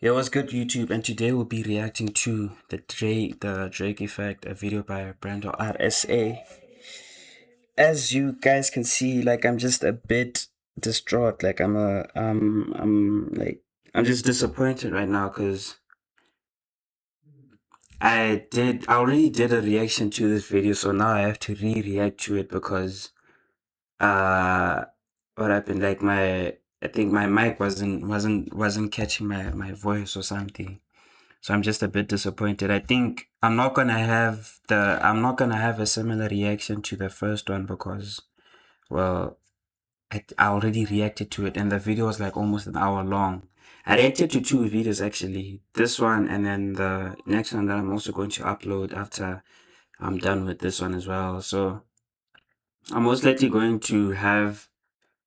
It was good YouTube, and today we'll be reacting to the Drake Effect, a video by Brando RSA. As you guys can see, like I'm just a bit distraught. Like I'm just disappointed right now because I already did a reaction to this video, so now I have to re-react to it because uh what happened? Like I think my mic wasn't catching my voice or something. So I'm just a bit disappointed. I think I'm not gonna have a similar reaction to the first one because well I already reacted to it and the video was like almost an hour long. I reacted to two videos actually. This one and then the next one that I'm also going to upload after I'm done with this one as well. So I'm most likely going to have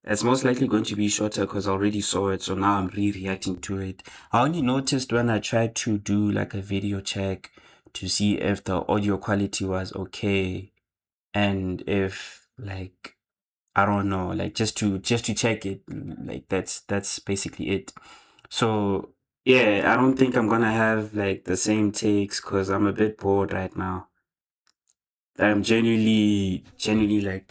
it's most likely going to be shorter because I already saw it, so now I'm re-reacting to it. I only noticed when I tried to do like a video check to see if the audio quality was okay and if like I don't know, like just to check it. Like that's basically it. So yeah, I don't think I'm gonna have like the same takes because I'm a bit bored right now. I'm genuinely like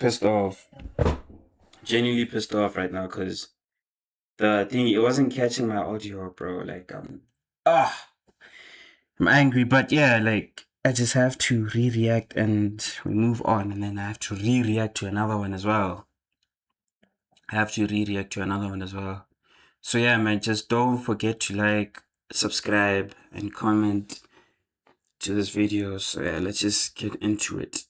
genuinely pissed off right now because the thing it wasn't catching my audio, bro. Like ah, I'm angry, but yeah, like I just have to re-react and we move on, and then I have to re-react to another one as well. I have to re-react to another one as well. So yeah, man, just don't forget to like, subscribe, and comment to this video. So yeah, let's just get into it.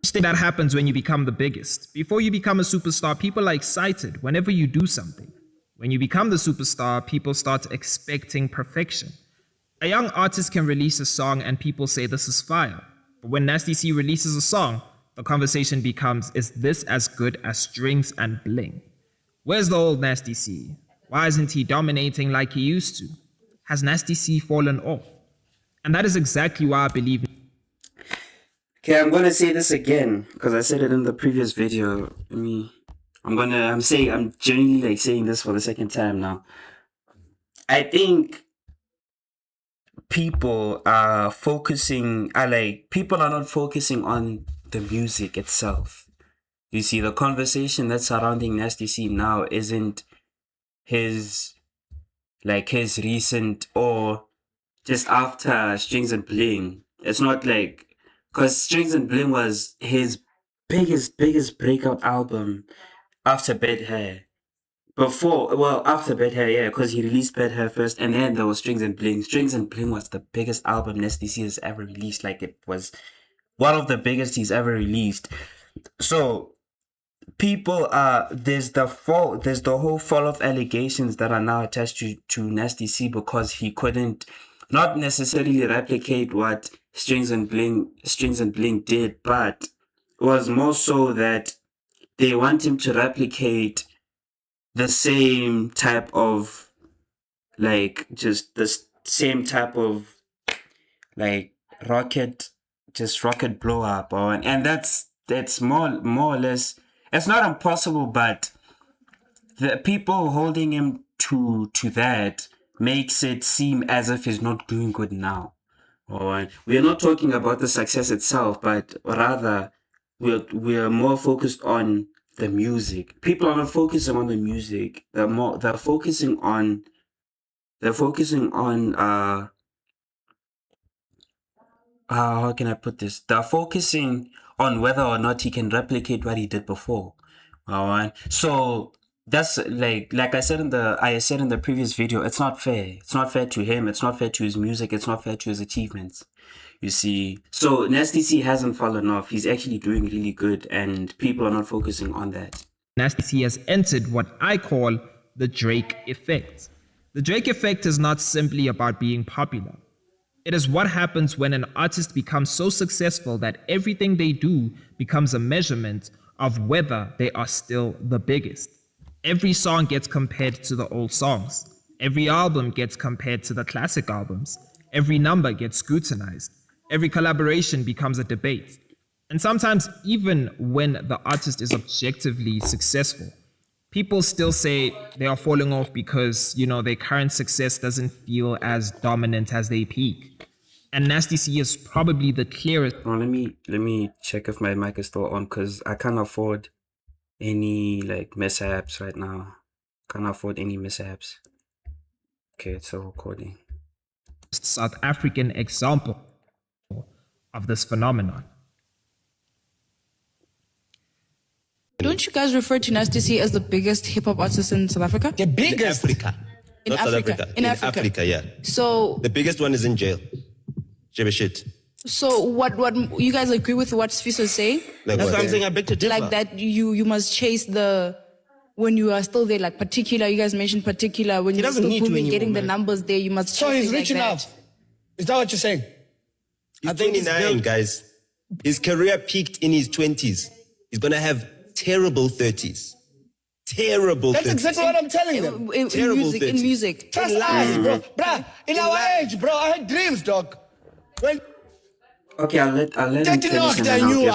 Thing that happens when you become the biggest. Before you become a superstar, people are excited whenever you do something. When you become the superstar, people start expecting perfection. A young artist can release a song and people say this is fire. But when Nasty C releases a song, the conversation becomes, is this as good as Strings and Bling? Where's the old Nasty C? Why isn't he dominating like he used to? Has Nasty C fallen off? And that is exactly why I believe. Okay, I'm gonna say this again because I said it in the previous video. I'm genuinely like saying this for the second time now. I think people are not focusing on the music itself. You see, the conversation that's surrounding Nasty C now isn't his his recent or just after Strings and Bling. It's not like because Strings and Bling was his biggest breakout album after Bad Hair. After Bad Hair, yeah, because he released Bad Hair first, and then there was Strings and Bling. Strings and Bling was the biggest album Nasty C has ever released. Like it was one of the biggest he's ever released. So people there's the whole fall of allegations that are now attached to Nasty C because he couldn't not necessarily replicate what Strings and Bling did, but it was more so that they want him to replicate the same type of just the same type of like rocket rocket blow up and that's more or less it's not impossible, but the people holding him to that makes it seem as if he's not doing good now. Or we're not talking about the success itself, but rather we're more focused on the music. People are not focusing on the music. They're focusing on how can I put this? They're focusing on whether or not he can replicate what he did before. Alright. So that's like I said in the previous video, it's not fair. It's not fair to him, it's not fair to his music, it's not fair to his achievements. You see. So Nasty C hasn't fallen off. He's actually doing really good and people are not focusing on that. Nasty C has entered what I call the Drake effect. The Drake effect is not simply about being popular. It is what happens when an artist becomes so successful that everything they do becomes a measurement of whether they are still the biggest. Every song gets compared to the old songs. Every album gets compared to the classic albums. Every number gets scrutinized. Every collaboration becomes a debate. And sometimes, even when the artist is objectively successful, people still say they are falling off because, their current success doesn't feel as dominant as they peak. And Nasty C is probably the clearest. Oh, let me check if my mic is still on, because I can't afford any like mishaps right now. Can't afford any mishaps. Okay, it's still recording. South African example of this phenomenon. Don't you guys refer to Nasty C as the biggest hip hop artist in South Africa? The biggest. Africa. In Not South Africa. Africa. In Africa. Yeah. So, The biggest one is in jail. Shit. so what you guys agree with what Sfiso is saying? Like That's what? what I'm saying. I beg to differ. Like that you must chase when you are still there, like particular, you guys mentioned particular, when you're doesn't still need to booming, anymore, getting the man. numbers there, you must chase So he's it rich like enough. that. Is that what you're saying? He's I think he's 29, built- guys. His career peaked in his 20s. He's going to have terrible 30s. Terrible That's 30s. exactly what I'm telling them. In Terrible music, in 30s. music. Trust us, bro. Bruh, in our age, bro, I had dreams, dog. When Okay, I'll let him Take it finish off, and then then I'll you give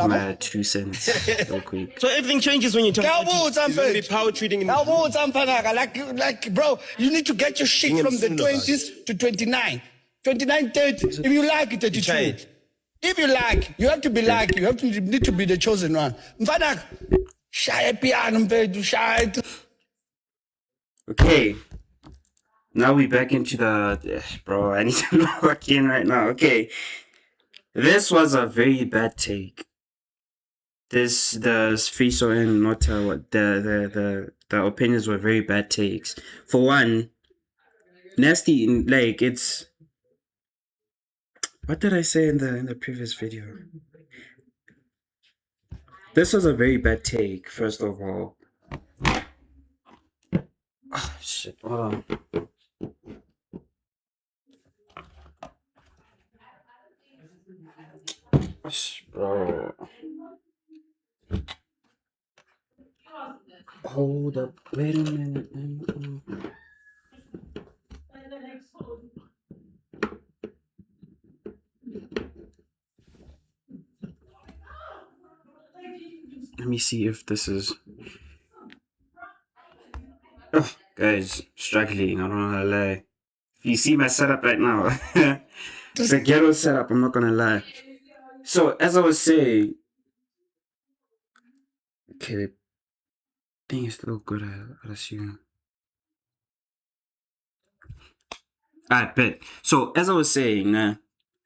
are my 2 cents real quick. so everything changes when you turn. He's going to be power treating in Like, bro, you need to get your shit Bring him from the soon, guys. 20s to 29. 29, 30. If you like it, 32. Try it. If you like, you have to be like, you need to be the chosen one. Mfana, shaya piano, mfethu, shaya. Okay. Now we back into the bro. I need to log in right now. Okay, this was a very bad take. The Sfiso and Nota, what the opinions were very bad takes. For one, Nasty, like it's. What did I say in the previous video? This was a very bad take. First of all. Oh shit! Hold on. Bro. Hold up. Wait a minute. Let me see if this is. Oh, guys, struggling. I don't wanna lie. If you see my setup right now, it's a ghetto setup. I'm not gonna lie. So as I was saying, okay, the thing is still good. I'd assume. I bet. So as I was saying,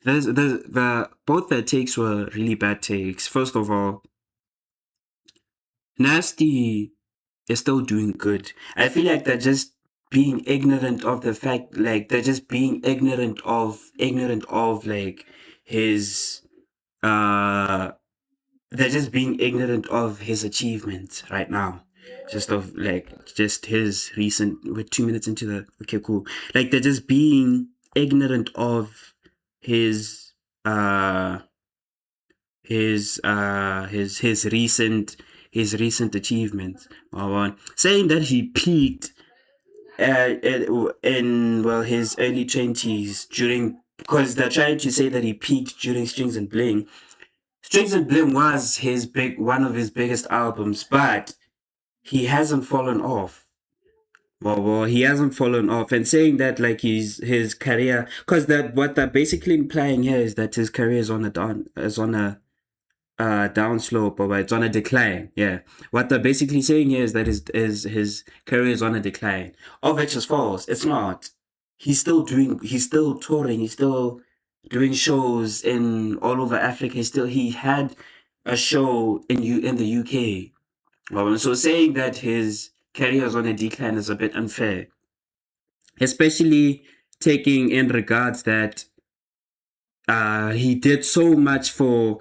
the both the takes were really bad takes. First of all, Nasty is still doing good. I feel like they're just being ignorant of the fact, like they're just being ignorant of like his they're just being ignorant of his achievements right now. Just his recent. We're 2 minutes into the. Okay, cool. Like they're just being ignorant of his recent achievements. Saying that he peaked in his early 20s because they're trying to say that he peaked during Strings and Bling. Strings and Bling was one of his biggest albums, but he hasn't fallen off. Well, he hasn't fallen off, and saying that like his career, because what they're basically implying here is that his career is on a downslope, or it's on a decline. Yeah, what they're basically saying here is that his career is on a decline, of which is false. It's not. He's still touring. He's still doing shows in all over Africa. He had a show in the UK. Well, so saying that his career is on a decline is a bit unfair, especially taking in regards that he did so much for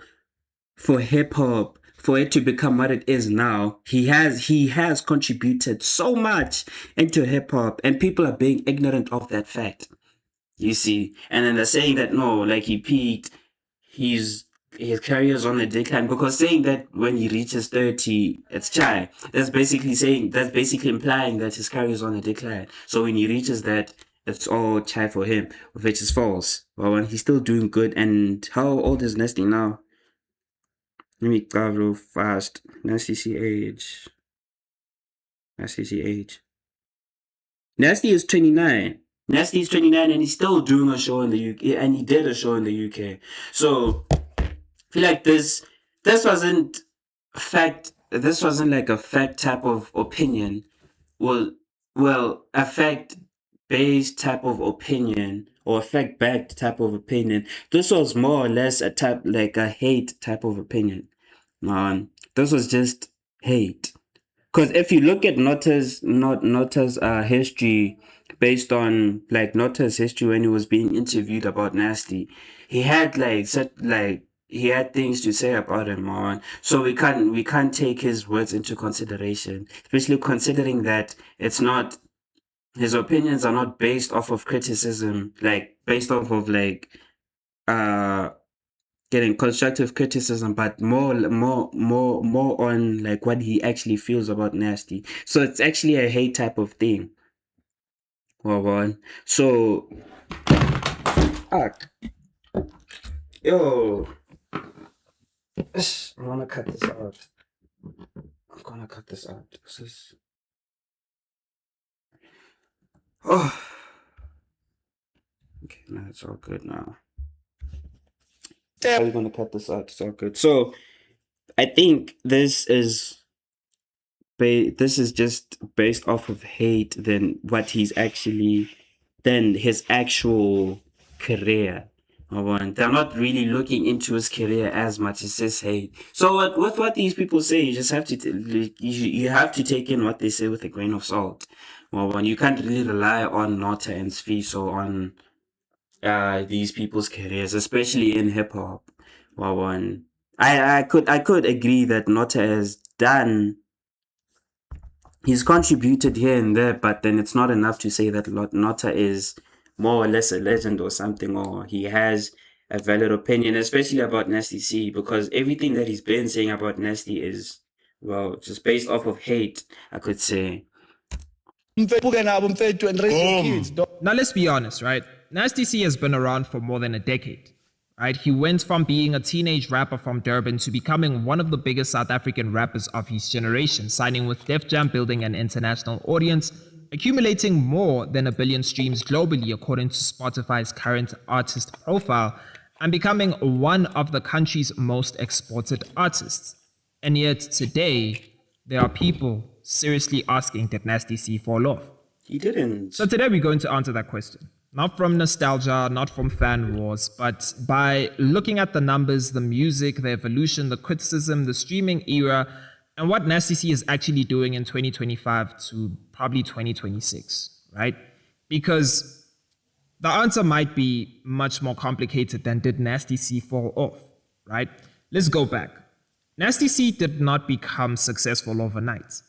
hip hop, for it to become what it is now. He has contributed so much into hip hop, and people are being ignorant of that fact. You see, and then they're saying that no, like he peaked, his career's on a decline, because saying that when he reaches 30, it's chai. That's basically implying that his career's on a decline. So when he reaches that, it's all chai for him, which is false. Well, he's still doing good. And how old is Nasty now? Let me go real fast. Nasty C age. Nasty's age. Nasty is 29. Nasty is 29 and he's still doing a show in the UK, and he did a show in the UK. So I feel like this wasn't this wasn't like a fact type of opinion. Well, a fact based type of opinion or a fact backed type of opinion. This was more or less a type like a hate type of opinion. This was just hate. Because if you look at Nota's history, based on like Nota's history when he was being interviewed about Nasty, he had he had things to say about him, man. So we can't take his words into consideration, especially considering that it's not his opinions are not based off of criticism, like based off of uh getting constructive criticism, but more on like what he actually feels about Nasty. So it's actually a hate type of thing. Well, one. So, fuck. Yo, I'm gonna cut this out. I'm gonna cut this out. This is. Oh. Okay, now it's all good now. How are we gonna cut this out? It's all good. So, I think this is just based off of hate than his actual career. They're not really looking into his career as much as his hate. So with what these people say, you just have to you have to take in what they say with a grain of salt. You can't really rely on Nota and Sfiso on these people's careers, especially in hip hop. I could agree that Nota has done. He's contributed here and there, but then it's not enough to say that Nota is more or less a legend or something, or he has a valid opinion, especially about Nasty C, because everything that he's been saying about Nasty is, well, just based off of hate, I could say. And raise your kids. Now let's be honest, right? Nasty C has been around for more than a decade, right? He went from being a teenage rapper from Durban to becoming one of the biggest South African rappers of his generation, signing with Def Jam, building an international audience, accumulating more than 1 billion streams globally according to Spotify's current artist profile, and becoming one of the country's most exported artists. And yet today, there are people seriously asking, did Nasty C fall off? He didn't. So today we're going to answer that question. Not from nostalgia, not from fan wars, but by looking at the numbers, the music, the evolution, the criticism, the streaming era, and what Nasty C is actually doing in 2025 to probably 2026, right? Because the answer might be much more complicated than did Nasty C fall off, right? Let's go back. Nasty C did not become successful overnight.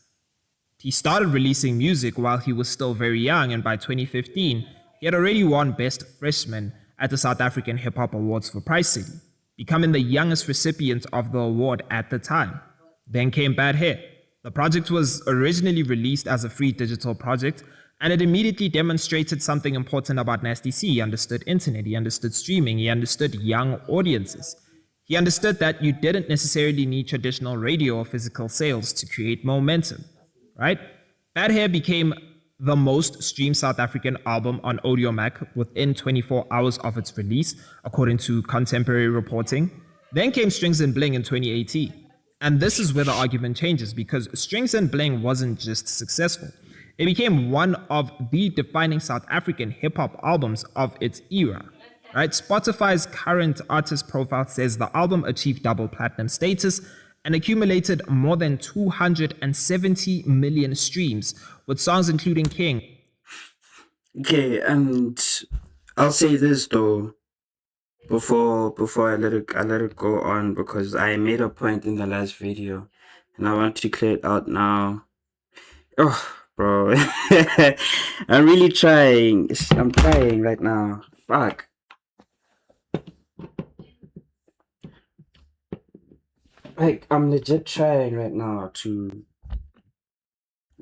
He started releasing music while he was still very young, and by 2015, he had already won Best Freshman at the South African Hip Hop Awards for Price City, becoming the youngest recipient of the award at the time. Then came Bad Hair. The project was originally released as a free digital project, and it immediately demonstrated something important about Nasty C. He understood internet, he understood streaming, he understood young audiences. He understood that you didn't necessarily need traditional radio or physical sales to create momentum, right? Bad Hair became the most streamed South African album on Audiomack within 24 hours of its release, according to contemporary reporting. Then came Strings and Bling in 2018. And this is where the argument changes, because Strings and Bling wasn't just successful. It became one of the defining South African hip-hop albums of its era. Right? Spotify's current artist profile says the album achieved double platinum status and accumulated more than 270 million streams, with songs including King. Okay, and I'll say this though, before I let it go on, because I made a point in the last video, and I want to clear it out now. Oh, bro, I'm really trying. I'm trying right now. Fuck. Like, I'm legit trying right now to.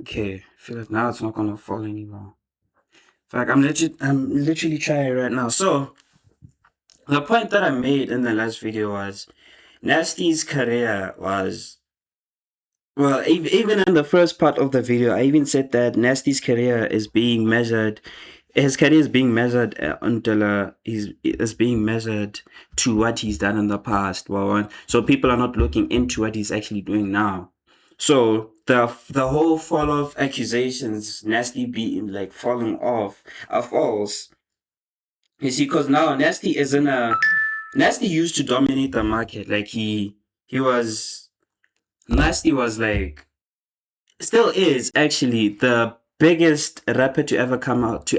Okay, I feel like now it's not gonna fall anymore. Fuck, I'm literally trying right now. So, the point that I made in the last video was Nasty's career was Well, even in the first part of the video, I even said that Nasty's career is being measured. His career is being measured until he's is being measured to what he's done in the past. Well, so people are not looking into what he's actually doing now. So the whole fall off accusations, Nasty being like falling off, are false. You see, because now Nasty used to dominate the market. Like he was Nasty was like still is actually the biggest rapper to ever come out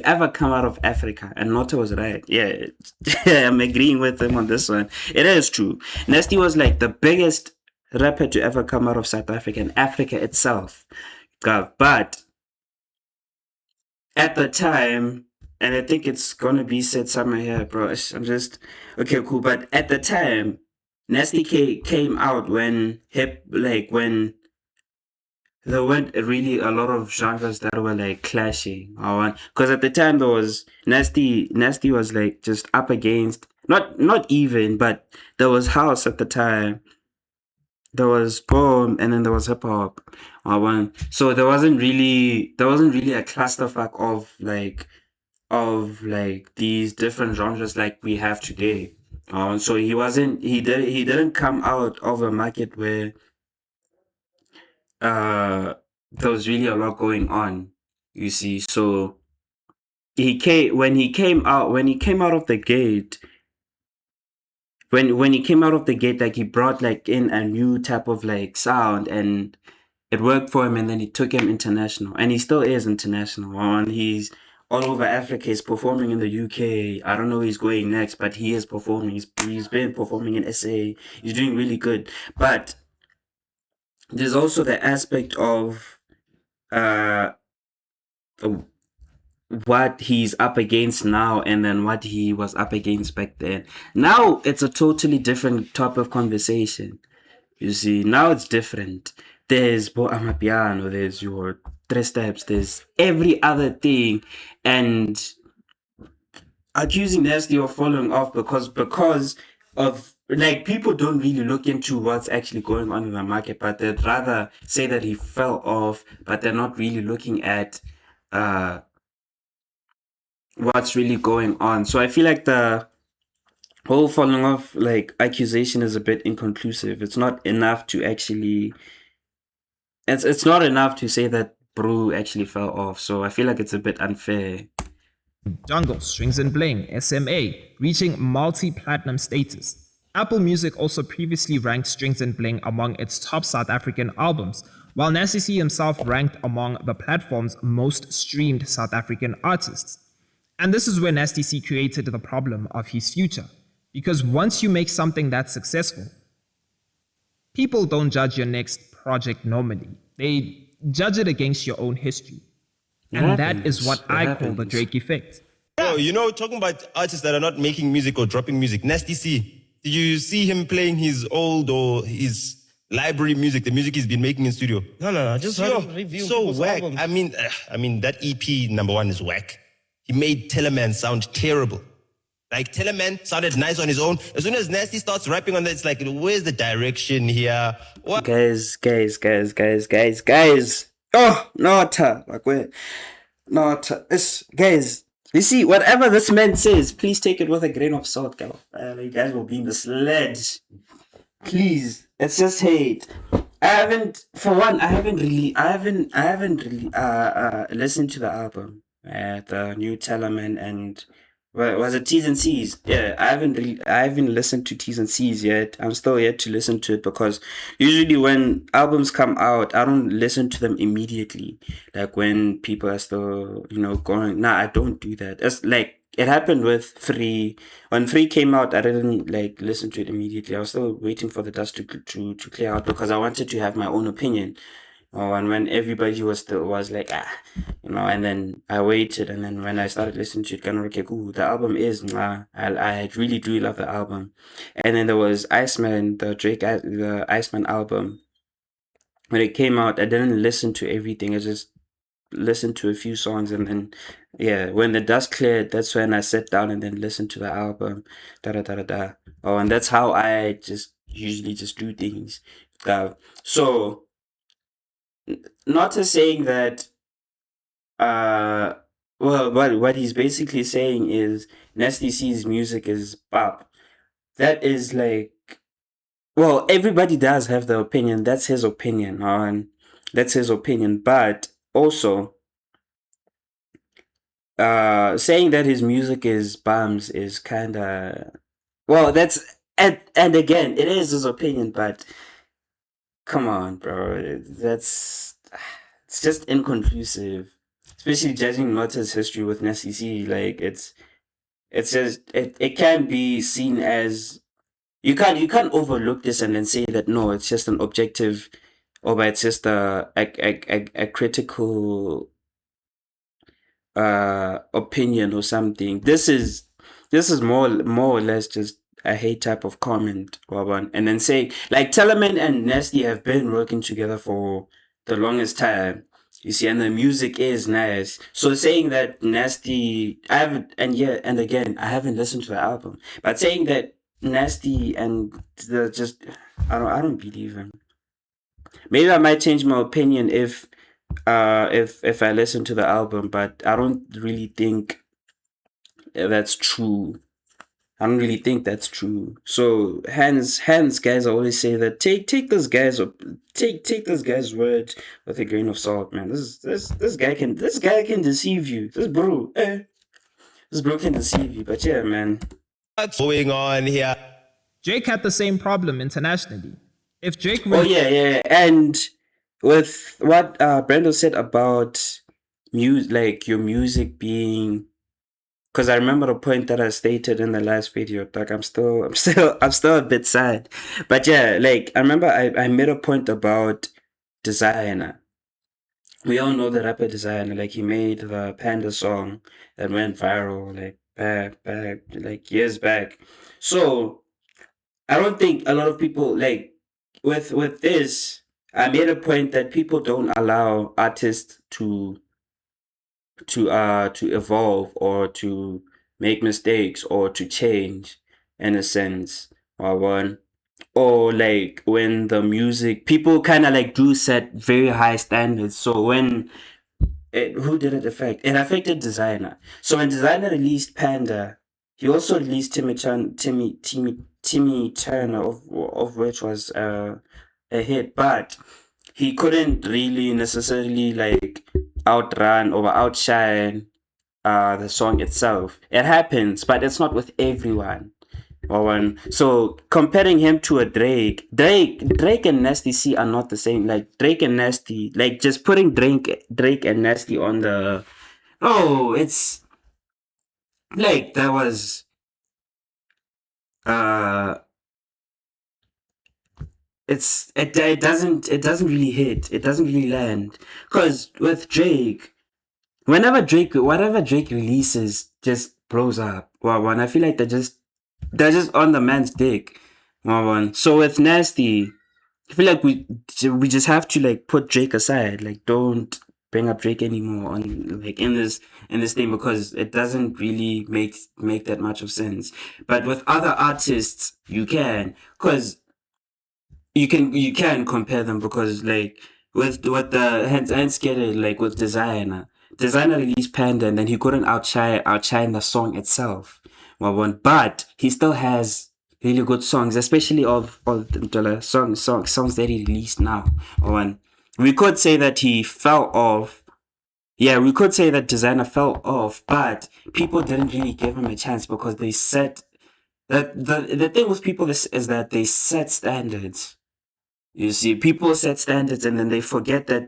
of Africa. And Noto was right. Yeah, I'm agreeing with him on this one. It is true. Nasty was like the biggest rapper to ever come out of South Africa and Africa itself. But at the time, and I think it's gonna be said somewhere here, bro. I'm just okay, cool. But at the time, came out when when there weren't really a lot of genres that were like clashing. Because at the time there was Nasty was like just up against not even, but there was house at the time. There was boom, and then there was hip hop. So there wasn't really a clusterfuck of like these different genres like we have today. So he didn't come out of a market where there was really a lot going on, you see. So when he came out of the gate, when he came out of the gate, like he brought like in a new type of like sound, and it worked for him, and then he took him international, and he still is international. And he's all over Africa. He's performing in the UK. I don't know where he's going next, but he is performing. He's been performing in SA. He's doing really good. But there's also the aspect of uh what he's up against now and then what he was up against back then. Now it's a totally different type of conversation. You see, now it's different. There's Bo Amapiano, there's your Three Steps, there's every other thing. And accusing Nasty of falling off because of like people don't really look into what's actually going on in the market, but they'd rather say that he fell off, but they're not really looking at uh what's really going on. So I feel like the whole falling off like accusation is a bit inconclusive. It's not enough to actually it's not enough to say that Brew actually fell off. So I feel like it's a bit unfair. Jungle, Strings and Bling, SMA, reaching multi-platinum status. Apple Music also previously ranked Strings and Bling among its top South African albums, while Nasty C himself ranked among the platform's most streamed South African artists. And this is where Nasty C created the problem of his future. Because once you make something that's successful, people don't judge your next project normally. They judge it against your own history. And that is what I call the Drake effect. Oh, talking about artists that are not making music or dropping music, Nasty C, did you see him playing his old or his library music, the music he's been making in studio? No, I just heard him review so people's whack. albums. I mean, that EP number one is whack. He made Teleman sound terrible. Like Teleman sounded nice on his own. As soon as Nasty starts rapping on that, it's like, where's the direction here? What? Guys. Oh, not like wait. Not this guys. You see, whatever this man says, please take it with a grain of salt, girl. You guys will be misled. Please, it's just hate. I haven't really listened to the album, the new Teleman and was it T's and C's? Yeah, I haven't listened to T's and C's yet. I'm still yet to listen to it because usually when albums come out, I don't listen to them immediately. Like when people are still, going. Nah, I don't do that. It's like it happened with Free. When Free came out, I didn't like listen to it immediately. I was still waiting for the dust to clear out because I wanted to have my own opinion. And when everybody was like, and then I waited, and then when I started listening to it, kind of okay, cool. The album is, I really do love the album. And then there was Iceman, the Iceman album. When it came out, I didn't listen to everything. I just listened to a few songs, and then, when the dust cleared, that's when I sat down and then listened to the album. Da da da da da. And that's how I just usually just do things. So not to saying that uh well what he's basically saying is Nasty C's music is pop. That is like, well, everybody does have their opinion. That's his opinion on that's his opinion. But also saying that his music is bums is kinda, well, that's, and again, it is his opinion, but come on, bro. That's, it's just inconclusive. Especially judging Nota's history with Nasty C. Like it's just it can be seen as, you can't overlook this and then say that no, it's just an objective, or but it's just a critical opinion or something. This is more or less just a hate type of comment, Waban. And then say like Telemann and Nasty have been working together for the longest time. You see, and the music is nice. So saying that Nasty, I haven't, and yeah, and again, I haven't listened to the album, but saying that Nasty and the just, I don't believe him. Maybe I might change my opinion if I listen to the album, but I don't really think that's true. I don't really think that's true. So hence guys always say that take this guy's take this guy's word with a grain of salt, man. This guy can deceive you. This bro can deceive you. But yeah, man. What's going on here? Drake had the same problem internationally. If Drake Oh yeah. And with what Brendo said about like your music being, because I remember the point that I stated in the last video. Like I'm still a bit sad, but yeah, like I remember I made a point about Designer. We all know the rapper Designer. Like he made the Panda song that went viral like back like years back. So I don't think a lot of people like with this. I made a point that people don't allow artists to evolve or to make mistakes or to change in a sense, or one, or like when the music people kind of like do set very high standards. So when who did it affect? It affected Designer. So when Designer released Panda, he also released Timmy Turner, of which was a hit, but he couldn't really necessarily like outrun or outshine the song itself. It happens, but it's not with everyone. So comparing him to a Drake and Nasty C are not the same. Like Drake and Nasty, like just putting Drake and Nasty on the, oh, it's like that was uh it doesn't really hit. It doesn't really land. Cause with Drake, whatever Drake releases just blows up. Well, one, I feel like they're just on the man's dick. Well, one. So with Nasty, I feel like we just have to like put Drake aside. Like don't bring up Drake anymore on like in this thing, because it doesn't really make that much of sense. But with other artists, you can, because you can compare them, because like with the hands get it, like with Designer released Panda and then he couldn't outshine the song itself. Well, but he still has really good songs, especially of the songs that he released now. One, we could say that he fell off. Yeah, we could say that Designer fell off, but people didn't really give him a chance because they set that the thing with people is that they set standards. You see, people set standards and then they forget that,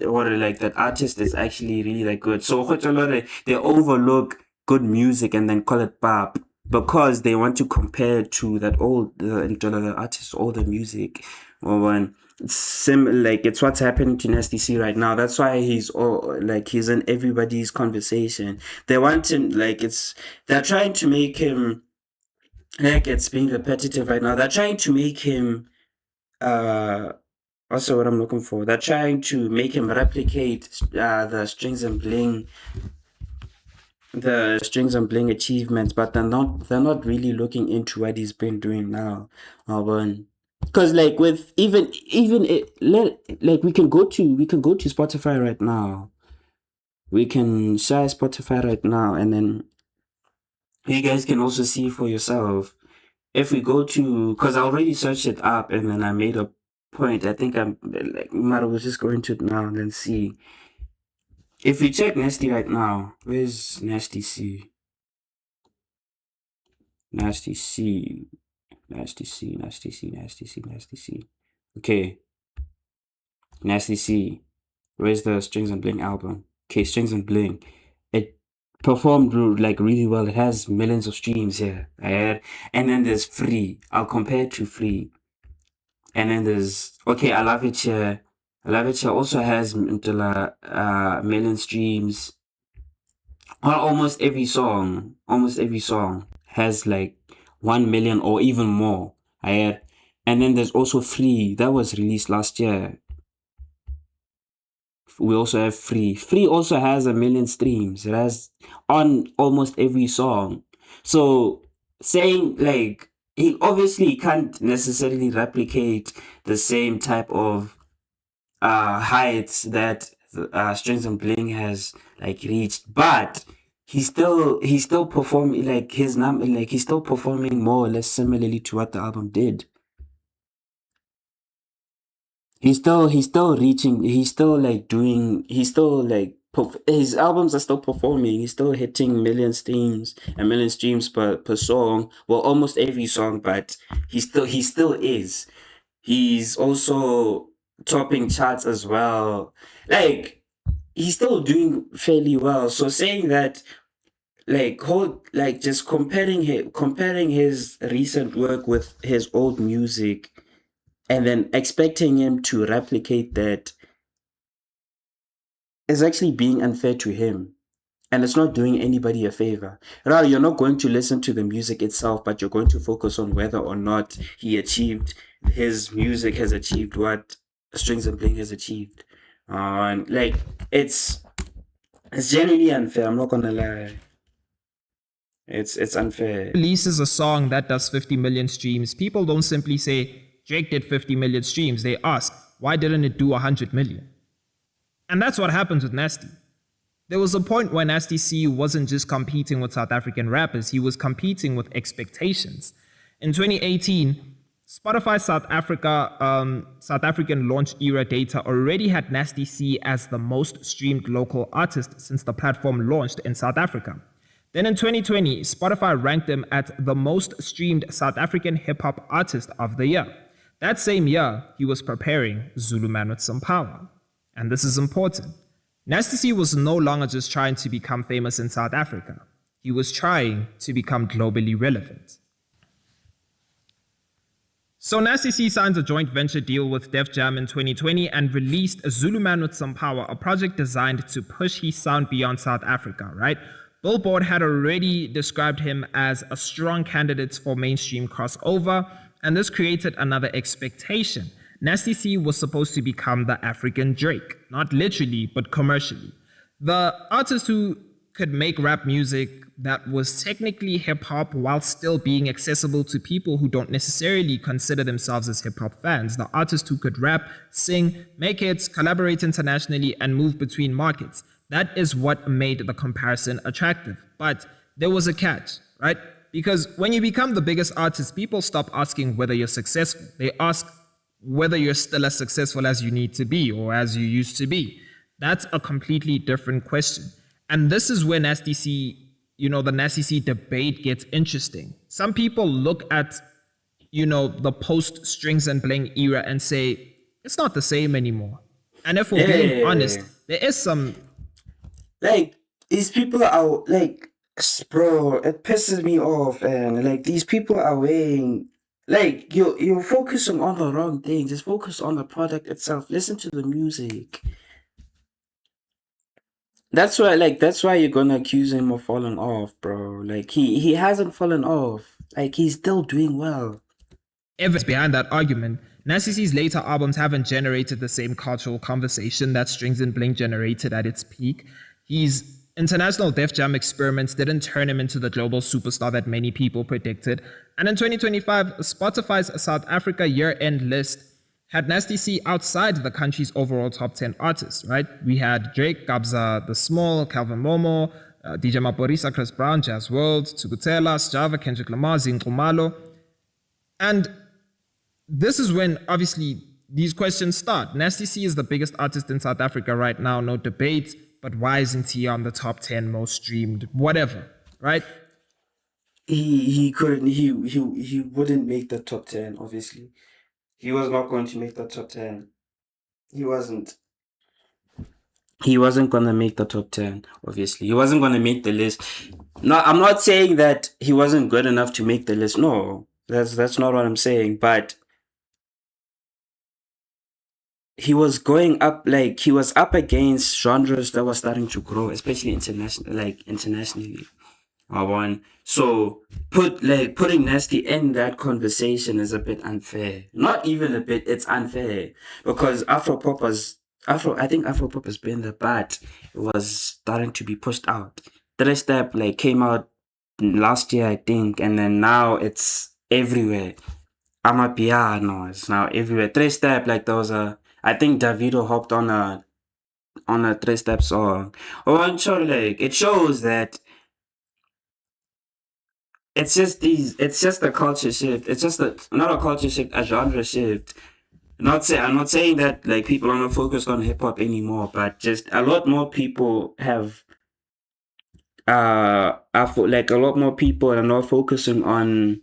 or like that artist is actually really that good. So they overlook good music and then call it pop because they want to compare it to that the artist's older music. Or when like it's what's happening to Nasty C right now. That's why he's in everybody's conversation. They want him they're trying to make him, like, it's being repetitive right now. They're trying to make him also what I'm looking for. They're trying to make him replicate the strings and bling achievements, but they're not really looking into what he's been doing now. When Cause like with even it let like we can go to Spotify right now. We can share Spotify right now, and then you guys can also see for yourself. If we go to, cause I already searched it up, and then I made a point. I think I'm like might as well just go into it now and then see. If we check Nasty right now, where's Nasty C? Nasty C. Nasty C, Nasty C, Nasty C, Nasty C. Okay, Nasty C. Where's the Strings and Bling album? Okay, Strings and Bling. It performed like really well. It has millions of streams here. And then there's Free. I'll compare it to Free. And then there's okay, I Love It Here. I Love It Here also has million streams. Well, almost every song has like 1 million or even more. And then there's also Free that was released last year. We also have Free. Free also has 1 million streams. It has on almost every song. So saying like he obviously can't necessarily replicate the same type of heights that Strings and Bling has like reached, but he's still performing like he's still performing more or less similarly to what the album did. He's still reaching. He's still like doing. He's still like his albums are still performing. He's still hitting million streams per song. Well, almost every song, but he still is. He's also topping charts as well. Like he's still doing fairly well. So saying that just comparing his recent work with his old music and then expecting him to replicate that is actually being unfair to him. And it's not doing anybody a favor. Rather, you're not going to listen to the music itself, but you're going to focus on whether or not his music has achieved what Strings and Bling has achieved. And like, it's genuinely unfair. I'm not gonna lie. It's unfair. Releases a song that does 50 million streams, people don't simply say, Drake did 50 million streams. They ask, why didn't it do 100 million? And that's what happens with Nasty. There was a point where Nasty C wasn't just competing with South African rappers, he was competing with expectations. In 2018, Spotify South African launch era data already had Nasty C as the most streamed local artist since the platform launched in South Africa. Then in 2020, Spotify ranked him at the most streamed South African hip-hop artist of the year. That same year, he was preparing Zulu Man with Some Power. And this is important. Nasty C was no longer just trying to become famous in South Africa. He was trying to become globally relevant. So Nasty C signs a joint venture deal with Def Jam in 2020 and released Zulu Man with Some Power, a project designed to push his sound beyond South Africa, right? Billboard had already described him as a strong candidate for mainstream crossover, and this created another expectation. Nasty C was supposed to become the African Drake, not literally, but commercially. The artist who could make rap music that was technically hip-hop while still being accessible to people who don't necessarily consider themselves as hip-hop fans. The artist who could rap, sing, make hits, collaborate internationally, and move between markets. That is what made the comparison attractive. But there was a catch, right? Because when you become the biggest artist, people stop asking whether you're successful. They ask whether you're still as successful as you need to be or as you used to be. That's a completely different question. And this is where Nasty C, the Nasty C debate gets interesting. Some people look at, the post Strings and Bling era and say, it's not the same anymore. And if we're being honest, there is some... Like, these people are, like, bro, it pisses me off, and, like, these people are weighing... Like, you're focusing on the wrong thing. Just focus on the product itself. Listen to the music. That's why you're gonna accuse him of falling off, bro. Like, he hasn't fallen off. Like, he's still doing well. Evidence behind that argument, Nasty C's later albums haven't generated the same cultural conversation that Strings and Bling generated at its peak. He's International Def Jam experiments didn't turn him into the global superstar that many people predicted. And in 2025, Spotify's South Africa year-end list had Nasty C outside the country's overall top 10 artists, right? We had Drake, Kabza The Small, Calvin Momo, DJ Maporisa, Chris Brown, Jazz World, Tsukutela, Sjava, Kendrick Lamar, Zinkumalo. And this is when, obviously, these questions start. Nasty C is the biggest artist in South Africa right now, no debate. But why isn't he on the top 10 most streamed, whatever, right? He couldn't, he wouldn't make the top 10, obviously. He was not going to make the top 10. He wasn't going to make the top 10, obviously. He wasn't going to make the list. No, I'm not saying that he wasn't good enough to make the list. No, that's not what I'm saying. But he was going up, like, he was up against genres that were starting to grow, especially internationally. So putting Nasty in that conversation is a bit unfair. Not even a bit, it's unfair. Because I think Afropop has been there, but it was starting to be pushed out. 3Step came out last year, I think, and then now it's everywhere. Amapiano is now everywhere. 3Step, there was I think Davido hopped on a 3Step song. It shows that it's just a culture shift. It's just not a culture shift, a genre shift. I'm not saying that people are not focused on hip hop anymore, but just a lot more people have a lot more people are not focusing on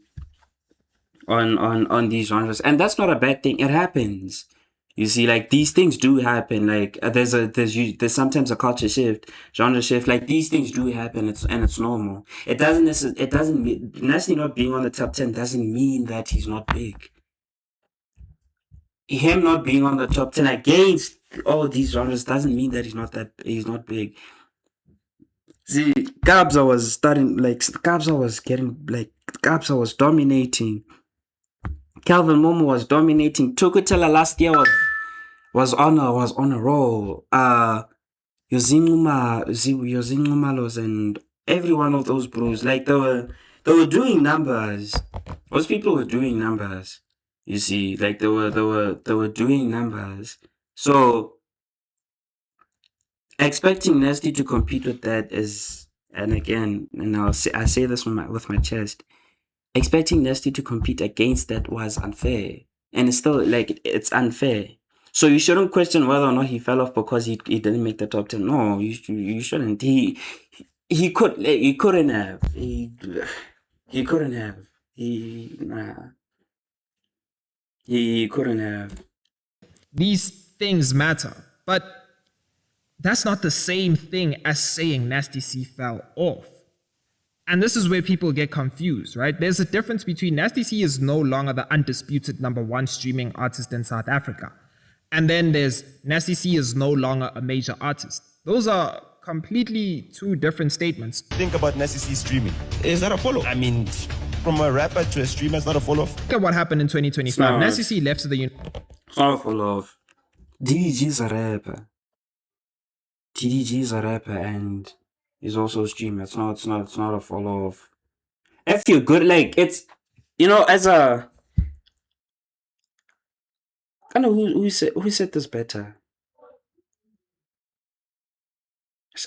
these genres, and that's not a bad thing. It happens. You see, these things do happen. There's sometimes a culture shift, genre shift. These things do happen. It's normal. It doesn't mean Nasty not being on the top 10 doesn't mean that he's not big. Him not being on the top 10 against all these genres doesn't mean that he's not big. See, Kabza was dominating. Calvin Momo was dominating. Tukutela last year was on a roll. Yozingumalos and every one of those bros, they were doing numbers. Those people were doing numbers. You see, they were doing numbers. So expecting Nasty to compete with that is, and again, I say this with my chest. Expecting Nasty to compete against that was unfair, and it's still it's unfair. So you shouldn't question whether or not he fell off because he didn't make the top 10. No, you shouldn't. He couldn't have. He couldn't have. He couldn't have. These things matter, but that's not the same thing as saying Nasty C fell off. And this is where people get confused, right? There's a difference between Nasty C is no longer the undisputed #1 streaming artist in South Africa. And then there's Nasty C is no longer a major artist. Those are completely two different statements. Think about Nasty C streaming. Is that a follow? I mean, from a rapper to a streamer, it's not a follow-off. Look at what happened in 2025. Nasty C left to the It's not a follow-off. DDG's a rapper. TDG's a rapper and he's also a streamer. It's not a follow-off. If you're good, it's as a I don't know who said this better.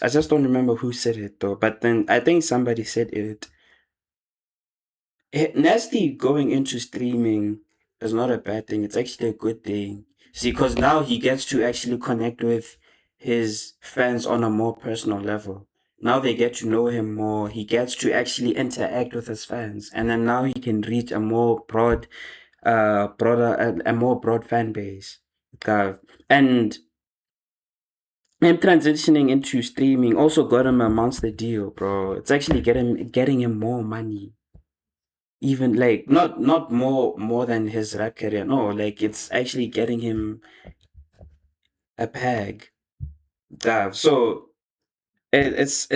I just don't remember who said it though. But then I think somebody said it. Nasty going into streaming is not a bad thing. It's actually a good thing. See, because now he gets to actually connect with his fans on a more personal level. Now they get to know him more. He gets to actually interact with his fans, and then now he can reach a more broad fan base. And him transitioning into streaming also got him a monster deal, bro. It's actually getting him more money. Even not more than his rap career. No, it's actually getting him a bag. So it's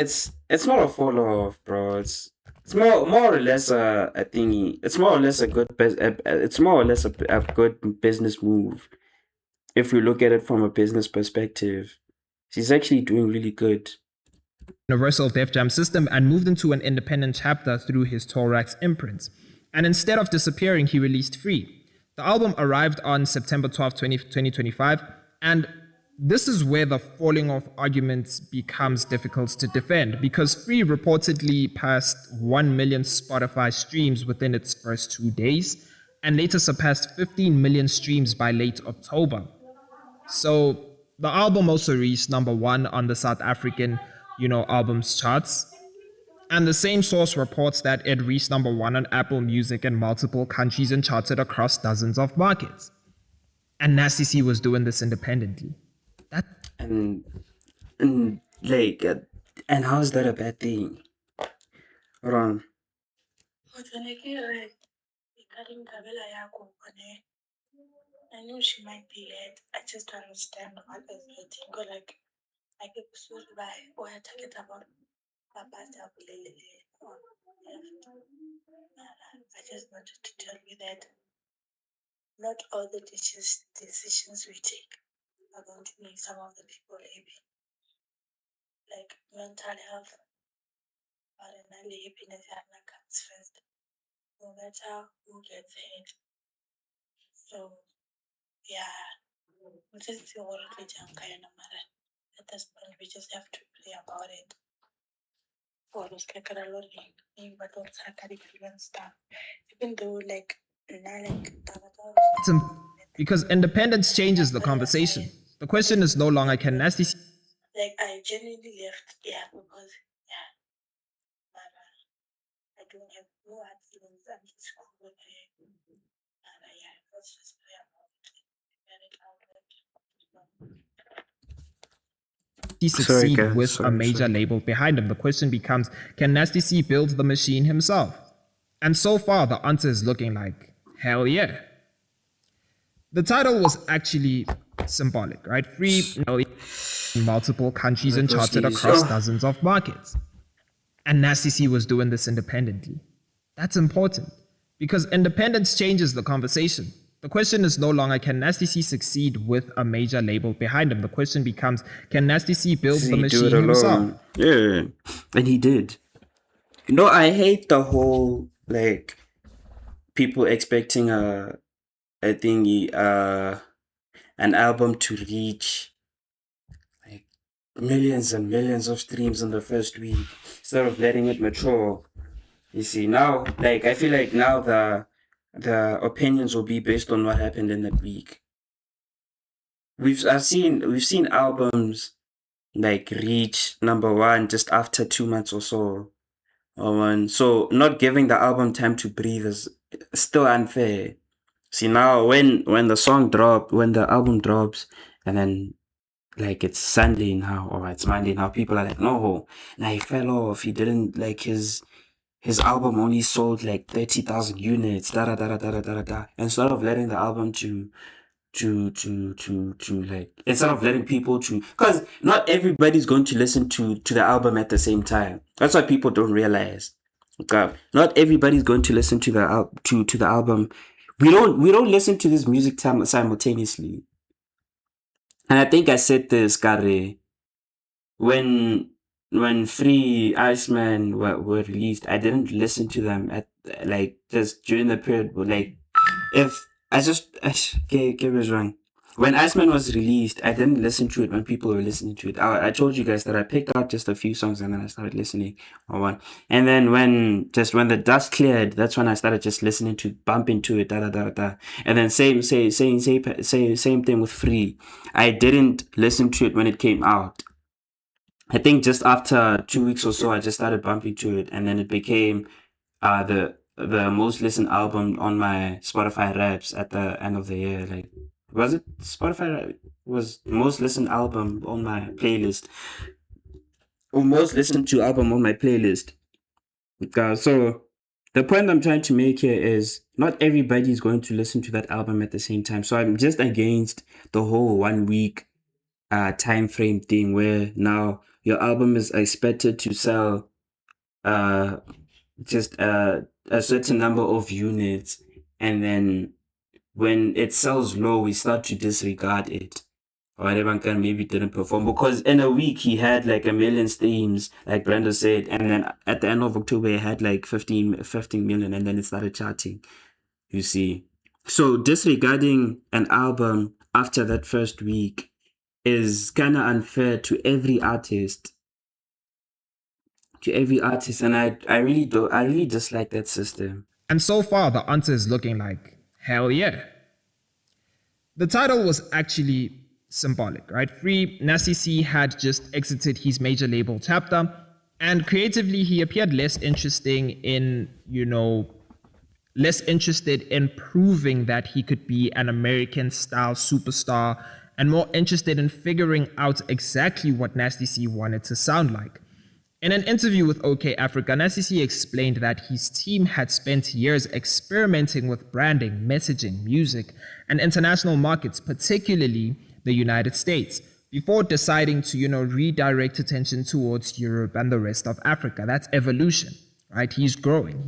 not a follow off, bro. It's more or less a thingy. It's more or less a good good business move. If we look at it from a business perspective, he's actually doing really good. Universal Def Jam system and moved into an independent chapter through his Thorax imprint. And instead of disappearing, he released Free. The album arrived on September 12, 2025, and this is where the falling off argument becomes difficult to defend because Free reportedly passed 1 million Spotify streams within its first 2 days and later surpassed 15 million streams by late October. So the album also reached #1 on the South African, albums charts. And the same source reports that it reached #1 on Apple Music in multiple countries and charted across dozens of markets. And Nasty C was doing this independently. And and how is that a bad thing? Hold on. I know she might be late. I just don't understand what is hurting. Go like I get so by or I take it about Papa I just wanted to tell you that not all the decisions we take are going to make some of the people happy. Like mental health, happiness comes first, no matter who gets hurt. So yeah, we just feel what we kind of matter. At this point, we just have to pray about it. For those but also stuff. Even though Because independence changes the conversation. The question is no longer can Nasty C I genuinely left, because but I don't have no hard feelings. I'm just cool with it. And let's just pray about it. Get it out. succeed guys. with a major label behind him? The question becomes, can Nasty C build the machine himself? And so far, the answer is looking like, hell yeah. The title was actually symbolic, right? Free in multiple countries and charted across dozens of markets. And Nasty C was doing this independently. That's important because independence changes the conversation. The question is no longer can Nasty C succeed with a major label behind him. The question becomes, can Nasty C build the machine himself? Yeah, and he did. I hate the whole people expecting an album to reach millions and millions of streams in the first week instead of letting it mature. You see, now I feel like now the opinions will be based on what happened in that week. We've seen albums reach #1 just after 2 months or so. So not giving the album time to breathe is still unfair. See, now when the album drops and then it's Sunday now or it's Monday now, people are like, no, he fell off. He didn't his album only sold 30,000 units, da da da da da da da. Instead of letting the album instead of letting people because not everybody's going to listen to the album at the same time. That's what people don't realize. Okay? Not everybody's going to listen to the album. We don't listen to this music simultaneously. And I think I said this, Kare, when Free, Iceman were released, I didn't listen to them at just during the period. If I just get was wrong. When Iceman was released, I didn't listen to it when people were listening to it. I told you guys that I picked out just a few songs and then I started listening on one. And then when the dust cleared, that's when I started just listening to bump into it, da da da da. And then same thing with Free. I didn't listen to it when it came out. I think just after 2 weeks or so, I just started bumping to it, and then it became the most listened album on my Spotify Raps at the end of the year. Was it Spotify was most listened album on my playlist, or most listened to album on my playlist? So the point I'm trying to make here is not everybody is going to listen to that album at the same time. So I'm just against the whole 1 week time frame thing where now your album is expected to sell just a certain number of units, and then when it sells low, we start to disregard it. or Rebankan maybe didn't perform, because in a week he had like 1 million streams, like Brenda said, and then at the end of October he had like 15 million, and then it started charting, you see. So disregarding an album after that first week is kind of unfair to every artist. And I really dislike that system. And so far, the answer is looking like hell yeah. The title was actually symbolic, right? Free Nasty C had just exited his major label chapter, and creatively he appeared less interested in proving that he could be an American style superstar, and more interested in figuring out exactly what Nasty C wanted to sound like. In an interview with OK Africa, Nasty C explained that his team had spent years experimenting with branding, messaging, music, and international markets, particularly the United States, before deciding to, redirect attention towards Europe and the rest of Africa. That's evolution, right? He's growing.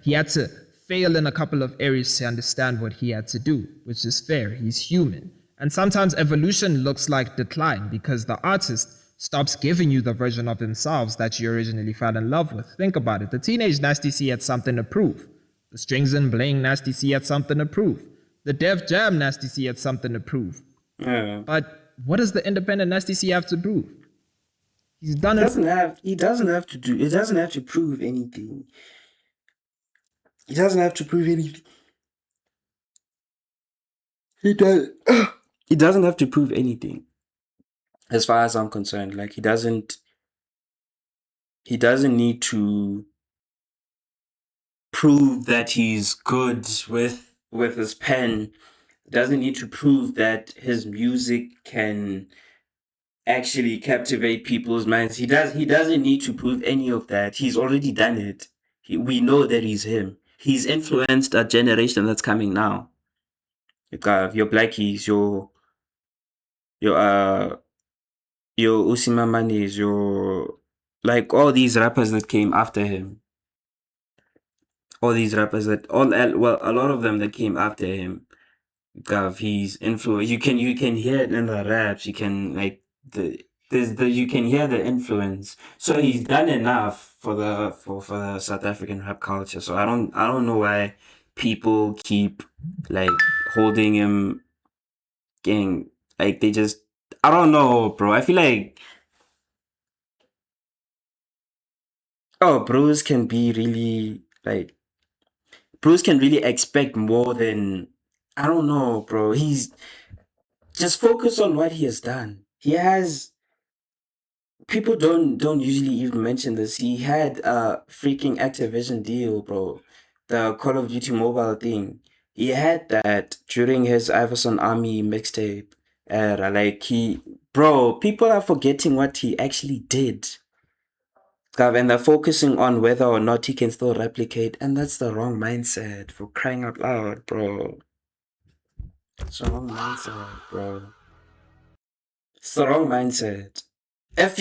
He had to fail in a couple of areas to understand what he had to do, which is fair. He's human. And sometimes evolution looks like decline because the artist stops giving you the version of themselves that you originally fell in love with. Think about it. The teenage Nasty C had something to prove. The Strings and Bling Nasty C had something to prove. The Def Jam Nasty C had something to prove. Yeah. But what does the independent Nasty C have to prove? He's done He it. doesn't have to prove anything. He doesn't have to prove anything. He doesn't have to prove anything. As far as I'm concerned, like he doesn't need to prove that he's good with his pen. He doesn't need to prove that his music can actually captivate people's minds. He doesn't need to prove any of that. He's already done it. We know that he's him. He's influenced a generation that's coming now. Your Blackies, your Usima Manis, your like all these rappers that came after him. A lot of them that came after him. He's influence. You can hear it in the raps. You can you can hear the influence. So he's done enough for the South African rap culture. So I don't know why people keep like holding him, getting like they just. I don't know, bro. I feel like Bruce can really expect more than, I don't know, bro. He's just focus on what he has done. He has, people don't usually even mention this. He had a freaking Activision deal, bro. The Call of Duty mobile thing. He had that during his Iverson Army mixtape era. People are forgetting what he actually did. And they're focusing on whether or not he can still replicate, and that's the wrong mindset, for crying out loud, bro. It's the wrong mindset, bro. It's the wrong mindset. If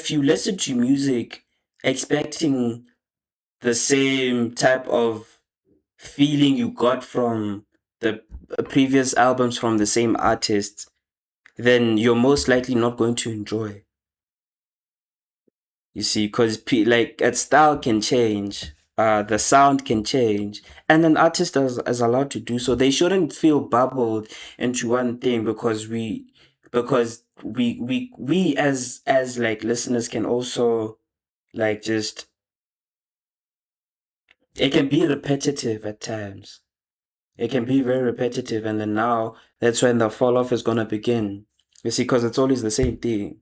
you listen to music expecting the same type of feeling you got from the previous albums from the same artist, then you're most likely not going to enjoy. You see, because a style can change, the sound can change, and an artist is allowed to do so. They shouldn't feel bubbled into one thing because we as like listeners can also just, it can be repetitive at times. It can be very repetitive, and then now that's when the fall off is gonna begin. You see, because it's always the same thing.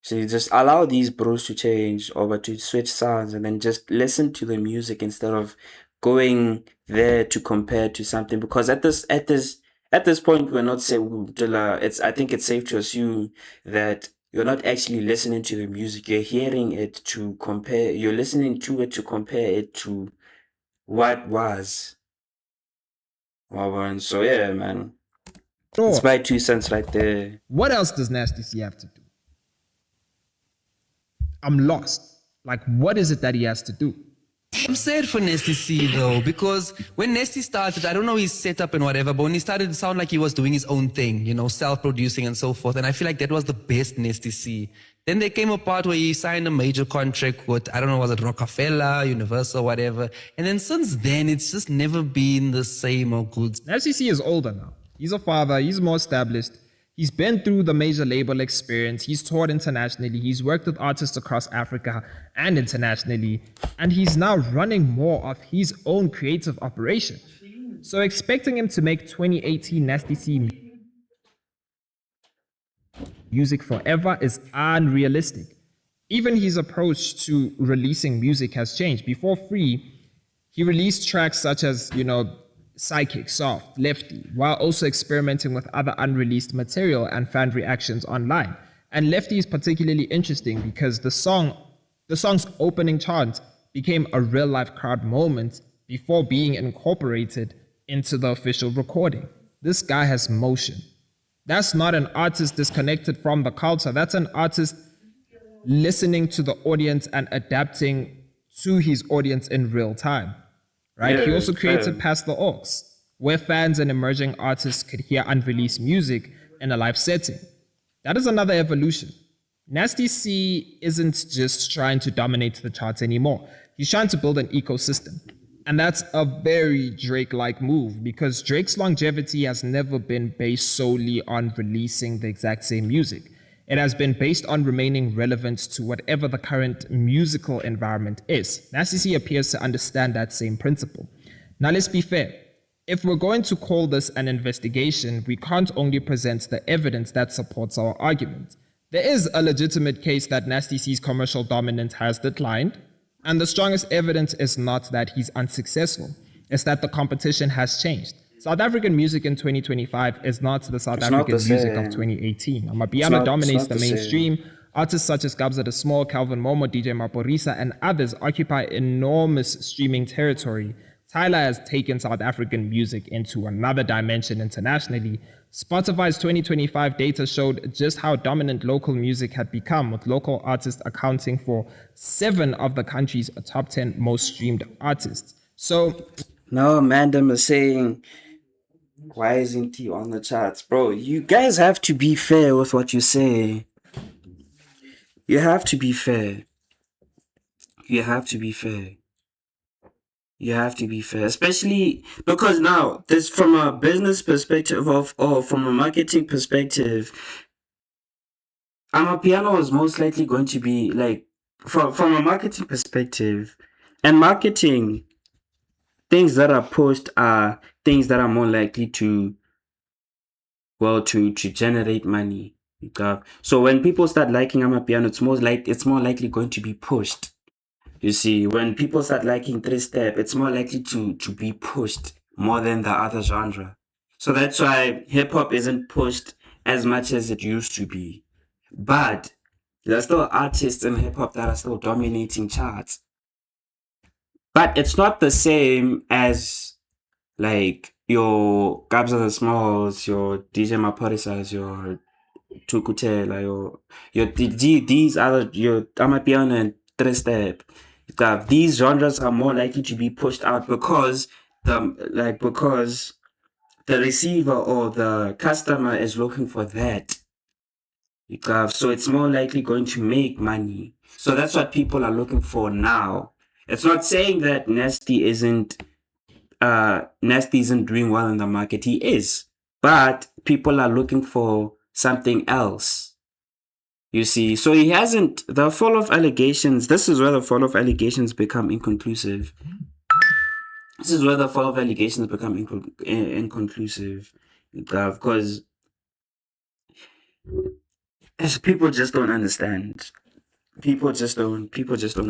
So you just allow these bros to change or to switch sounds, and then just listen to the music instead of going there to compare to something. Because at this point, we're not saying I think it's safe to assume that you're not actually listening to the music. You're hearing it to compare. You're listening to it to compare it to what was. Well, so yeah, man. Sure. It's my 2 cents right there. What else does Nasty C have to do? I'm lost. Like, what is it that he has to do? I'm sad for Nasty C though, because when Nasty started, I don't know his setup and whatever, but when he started, it sounded like he was doing his own thing, you know, self-producing and so forth. And I feel like that was the best Nasty C. Then there came a part where he signed a major contract with, I don't know, was it Rockefeller, Universal, whatever. And then since then, it's just never been the same or good. Nasty C is older now. He's a father. He's more established. He's been through the major label experience. He's toured internationally. He's worked with artists across Africa and internationally. And he's now running more of his own creative operation. So expecting him to make 2018 Nasty C music forever is unrealistic. Even his approach to releasing music has changed. Before Free, he released tracks such as, Psychic, Soft, Lefty, while also experimenting with other unreleased material and fan reactions online. And Lefty is particularly interesting because the song's opening chant became a real-life crowd moment before being incorporated into the official recording. This guy has motion. That's not an artist disconnected from the culture. That's an artist listening to the audience and adapting to his audience in real time. Right? Yeah, he also created fair. Past the Aux, where fans and emerging artists could hear unreleased music in a live setting. That is another evolution. Nasty C isn't just trying to dominate the charts anymore. He's trying to build an ecosystem. And that's a very Drake-like move because Drake's longevity has never been based solely on releasing the exact same music. It has been based on remaining relevant to whatever the current musical environment is. Nasty C appears to understand that same principle. Now let's be fair. If we're going to call this an investigation, we can't only present the evidence that supports our argument. There is a legitimate case that Nasty C's commercial dominance has declined, and the strongest evidence is not that he's unsuccessful, it's that the competition has changed. South African music in 2025 is not the South It's not African the music of same. 2018. It's Amapiano not dominates the the same. mainstream. Artists such as Gabza the Small, Calvin Momo, DJ Maporisa, and others occupy enormous streaming territory. Tyler has taken South African music into another dimension internationally. Spotify's 2025 data showed just how dominant local music had become, with local artists accounting for 7 of the country's top 10 most streamed artists. So No, Mandem is saying, why isn't he on the charts? Bro, you guys have to be fair with what you say. You have to be fair. You have to be fair. You have to be fair. Especially because now, this from a business perspective or from a marketing perspective, Amapiano is most likely going to be like, from a marketing perspective, and marketing, things that are pushed are things that are more likely to generate money. So when people start liking Amapiano, it's more likely going to be pushed. You see, when people start liking 3-step, it's more likely to be pushed more than the other genre. So that's why hip hop isn't pushed as much as it used to be. But there are still artists in hip hop that are still dominating charts. But it's not the same as like your Gabza the Smalls, your DJ Maporisas, your Tukutela, these other, your Amapiano and 3-step. These genres are more likely to be pushed out because the receiver or the customer is looking for that. So it's more likely going to make money. So that's what people are looking for now. It's not saying that Nasty isn't doing well in the market. He is. But people are looking for something else. You see, so he hasn't, the fall of allegations, this is where the fall of allegations become inconclusive. This is where the fall of allegations become inconclusive. Because people just don't understand. People just don't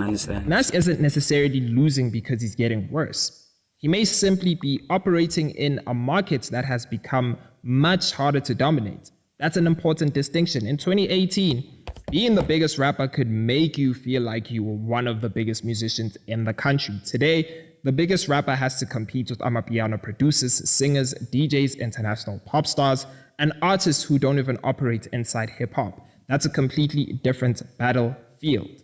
understand. Nas isn't necessarily losing because he's getting worse. He may simply be operating in a market that has become much harder to dominate. That's an important distinction. In 2018, being the biggest rapper could make you feel like you were one of the biggest musicians in the country. Today, the biggest rapper has to compete with Amapiano producers, singers, DJs, international pop stars, and artists who don't even operate inside hip hop. That's a completely different battlefield.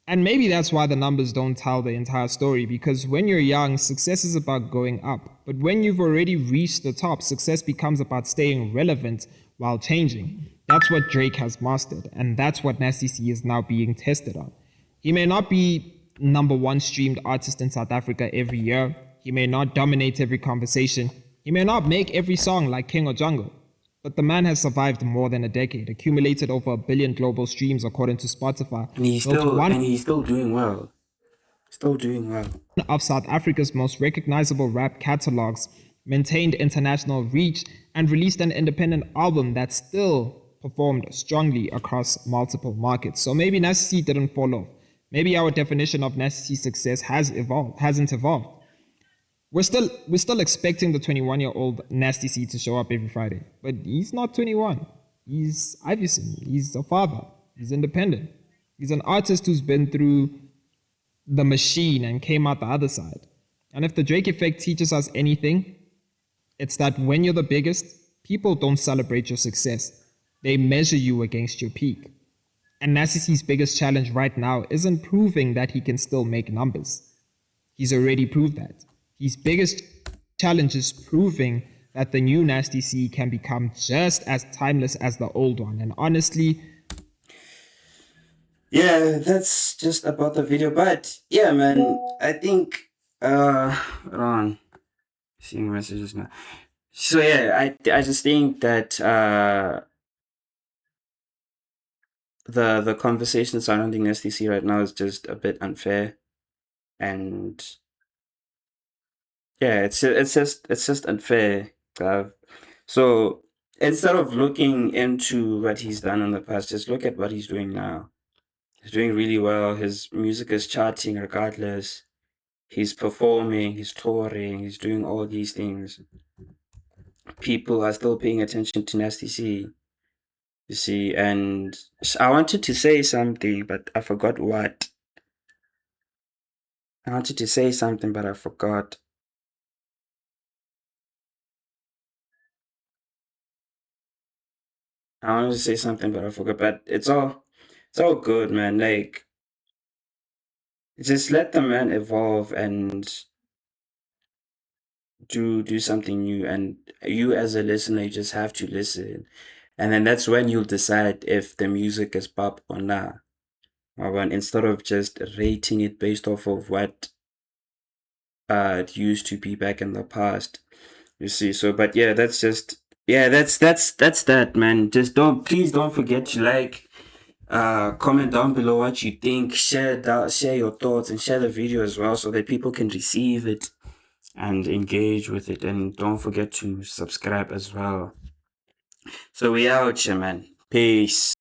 And maybe that's why the numbers don't tell the entire story, because when you're young, success is about going up. But when you've already reached the top, success becomes about staying relevant while changing. That's what Drake has mastered, and that's what Nasty C is now being tested on. He may not be #1 streamed artist in South Africa every year. He may not dominate every conversation. He may not make every song like King or Jungle. But the man has survived more than a decade, accumulated over 1 billion global streams according to Spotify. And he's built still doing well. Still doing well. One of South Africa's most recognizable rap catalogs, maintained international reach, and released an independent album that still performed strongly across multiple markets. So maybe Nasty C didn't fall off. Maybe our definition of Nasty C's success hasn't evolved. We're still expecting the 21-year-old Nasty C to show up every Friday, but he's not 21. He's Iverson. He's a father. He's independent. He's an artist who's been through the machine and came out the other side. And if the Drake effect teaches us anything, it's that when you're the biggest, people don't celebrate your success. They measure you against your peak. And Nasty C's biggest challenge right now isn't proving that he can still make numbers. He's already proved that. His biggest challenge is proving that the new Nasty C can become just as timeless as the old one. And honestly, yeah, that's just about the video. But yeah, man, I think hold on. Seeing messages now. So yeah, I just think that the conversation surrounding Nasty C right now is just a bit unfair. And yeah, it's just unfair. So instead of looking into what he's done in the past, just look at what he's doing now. He's doing really well. His music is charting regardless. He's performing, he's touring, he's doing all these things. People are still paying attention to Nasty C. You see, and I wanted to say something, but I forgot what. I wanted to say something, but I forgot. I wanted to say something, but I forgot. But it's all good, man. Like, just let the man evolve and do something new. And you, as a listener, you just have to listen, and then that's when you'll decide if the music is pop or not. But instead of just rating it based off of what it used to be back in the past, you see. So, but yeah, that's that, man. Just please don't forget to like, comment down below what you think, share your thoughts, and share the video as well, so that people can receive it and engage with it. And don't forget to subscribe as well. So we out here, man. Peace.